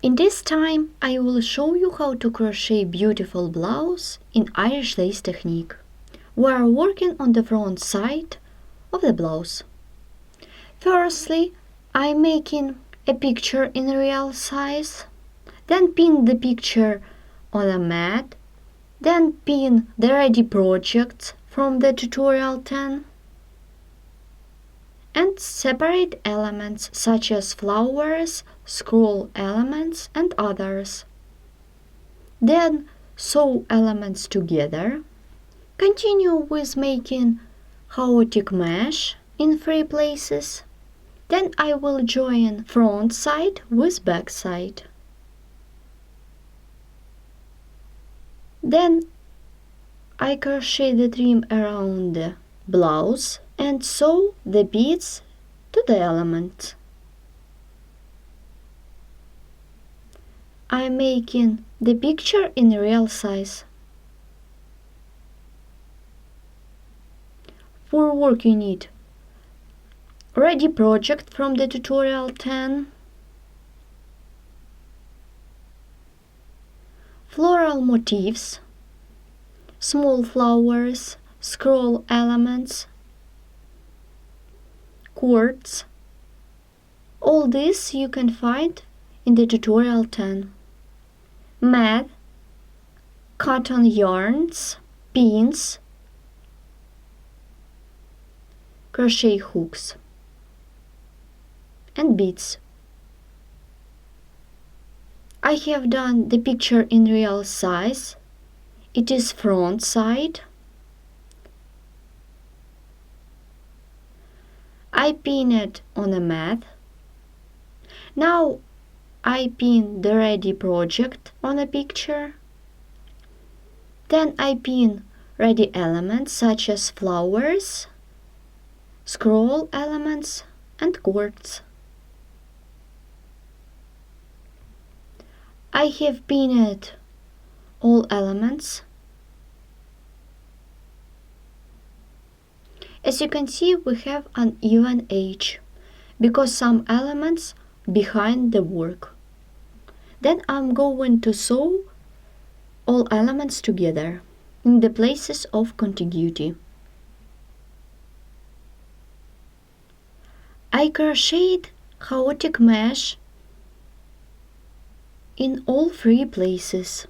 In this time, I will show you how to crochet beautiful blouse in Irish lace technique. We are working on the front side of the blouse. Firstly, I'm making a picture in real size, then pin the picture on a mat, then pin the ready projects from the tutorial 10, and separate elements such as flowers, scroll elements and others. Then sew elements together. Continue with making chaotic mesh in 3 places. Then I will join front side with back side. Then I crochet the trim around the blouse and sew the beads to the element. I'm making the picture in real size. For work you need ready project from the tutorial 10, floral motifs, small flowers, scroll elements, cords. All this you can find in the tutorial 10. Mat, cotton yarns, pins, crochet hooks and beads. I have done the picture in real size. It is front side. I pin it on a mat. Now I pin the ready project on a picture. Then I pin ready elements such as flowers, scroll elements and cords. I have pinned all elements. As you can see, we have an even edge because some elements behind the work. Then I'm going to sew all elements together in the places of contiguity. I crocheted chaotic mesh in all 3 places.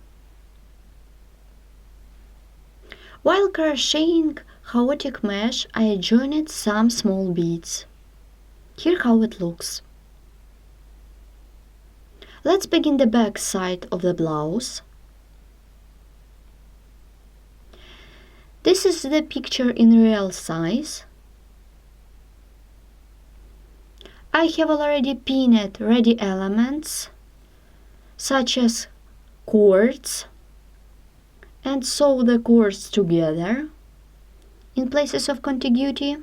While crocheting chaotic mesh, I joined some small beads. Here how it looks. Let's begin the back side of the blouse. This is the picture in real size. I have already pinned ready elements such as cords and sew the cords together in places of contiguity.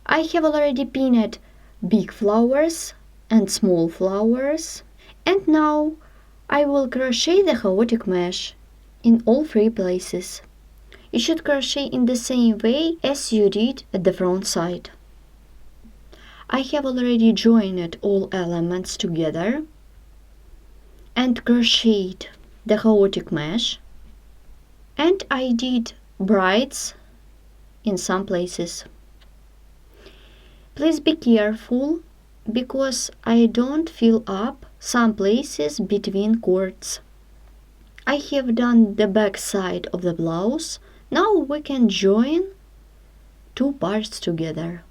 I have already pinned big flowers and small flowers, and now I will crochet the chaotic mesh in all 3 places. You should crochet in the same way as you did at the front side. I have already joined all elements together and crocheted the chaotic mesh, and I did braids in some places. Please be careful because I don't fill up some places between cords. I have done the back side of the blouse. Now we can join 2 parts together.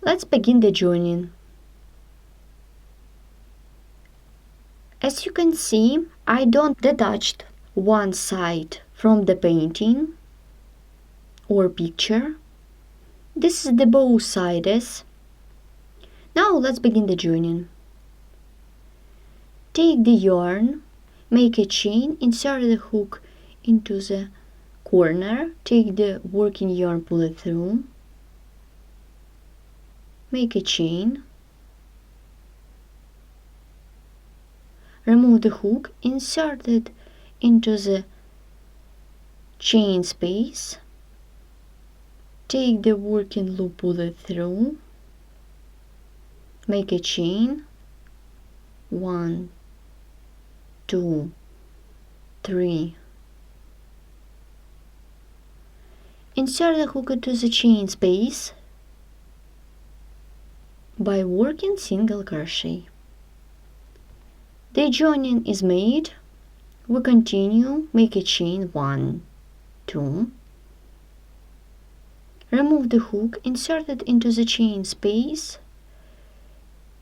Let's begin the joining. As you can see, I don't detach one side from the painting or picture. This is the both sides. Now let's begin the joining. Take the yarn, make a chain, insert the hook into the corner, take the working yarn, pull it through, make a chain, remove the hook, insert it into the chain space, take the working loop, pull it through, make a chain, 1, 2, 3. Insert the hook into the chain space by working single crochet. The joining is made. We continue, make a chain, 1, 2. Remove the hook, insert it into the chain space.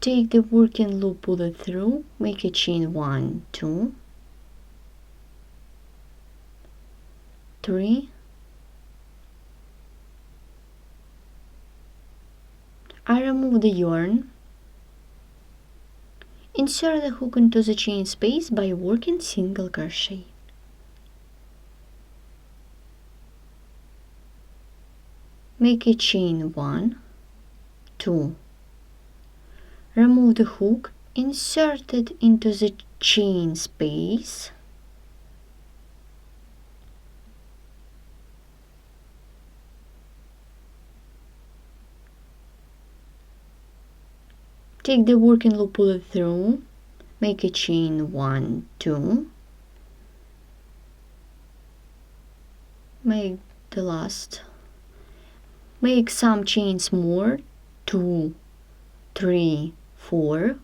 Take the working loop, pull it through, make a chain, 1, 2, 3. I remove the yarn. Insert the hook into the chain space by working single crochet. Make a chain, 1, 2. Remove the hook, insert it into the chain space. Take the working loop, pull it through, make a chain, 1, 2. Make the last. Make some chains more, 2, 3, 4.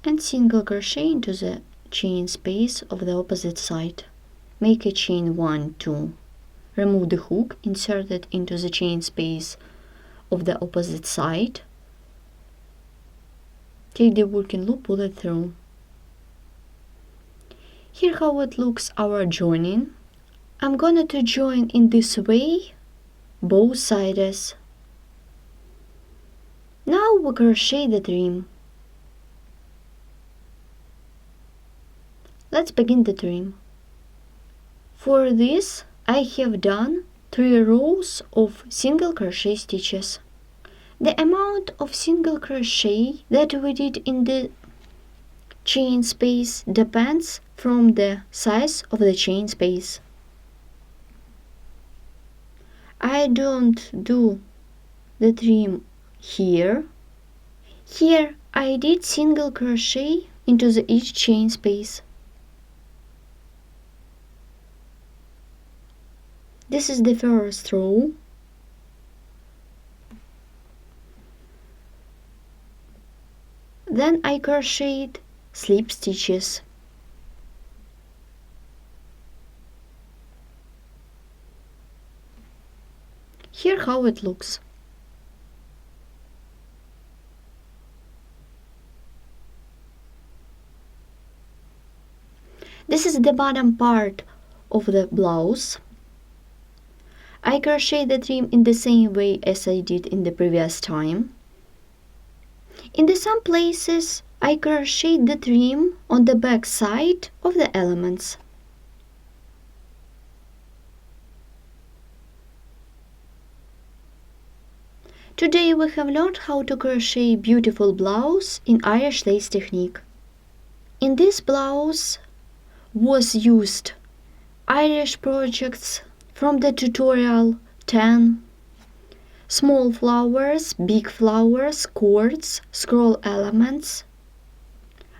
And single crochet into the chain space of the opposite side. Make a chain, 1, 2. Remove the hook, insert it into the chain space of the opposite side. Take the working loop, pull it through. Here how it looks our joining. I'm gonna to join in this way both sides. Now we crochet the trim. Let's begin the trim. For this I have done 3 rows of single crochet stitches. The amount of single crochet that we did in the chain space depends from the size of the chain space. I don't do the trim here. Here I did single crochet into each chain space. This is the first row. Then I crocheted slip stitches. Here how it looks. This is the bottom part of the blouse. I crochet the trim in the same way as I did in the previous time. In some places I crochet the trim on the back side of the elements. Today we have learned how to crochet beautiful blouse in Irish lace technique. In this blouse was used Irish projects from the tutorial 10, small flowers, big flowers, cords, scroll elements.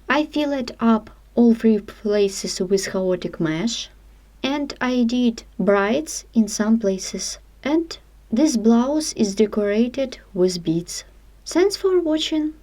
I filled up all 3 places with chaotic mesh, and I did brides in some places, and this blouse is decorated with beads. Thanks for watching.